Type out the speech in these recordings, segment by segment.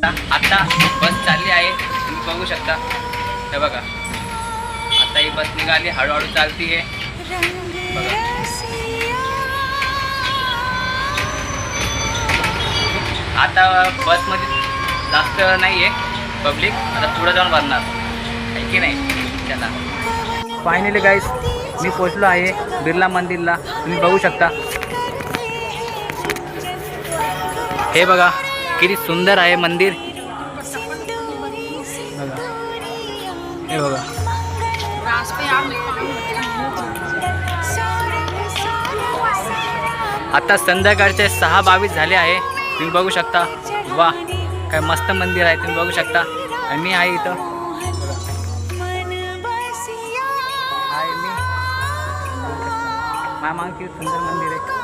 आता बस चालली आहे, तुम्ही बघू शकता. हे बघा, आता ही बस निघाली, हळूहळू चालती आहे बघा. आता बसमध्ये जास्त नाही आहे पब्लिक, आता पुढे जाऊन भरणार आहे की नाही. त्याला फायनली गाईस मी पोचलो आहे बिर्ला मंदिरला, तुम्ही बघू शकता. हे बघा किती सुंदर आहे मंदिर बघा. हे बघा आता संध्याकाळचे 6:22 झाले आहे, तुम्ही बघू शकता. वा काय मस्त मंदिर आहे, तुम्ही बघू शकता. आणि मी आहे इथं आहे मी मामा, किती सुंदर मंदिर आहे.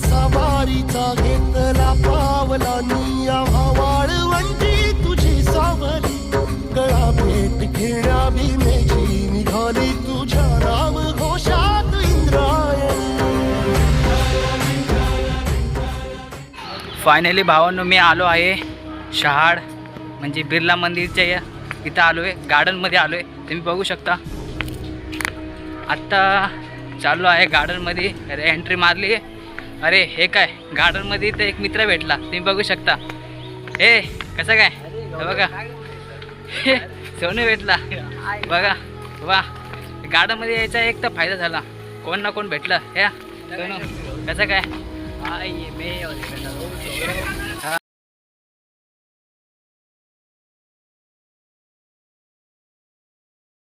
सवारीचा घेतला पावला निया वाळवंटी तुझी सावली गळा भेट घेण्या भीमेची निघाली तुझ्या राम घोषात इंद्रायणी. फायनली भावांनो मी आलो आहे शहाड म्हणजे बिर्ला मंदिरच्या इथं आलो आहे, गार्डनमध्ये आलो आहे. तुम्ही बघू शकता आत्ता चाललो आहे गार्डनमध्ये. अरे एंट्री मारली आहे. अरे हे काय गार्डनमध्ये तर एक मित्र भेटला, तुम्ही बघू शकता. हे कसं काय बघा सोनू भेटला बघा. वा गार्डनमध्ये यायचा एक तर फायदा झाला, कोण ना कोण भेटलं. हे सोनू कसं काय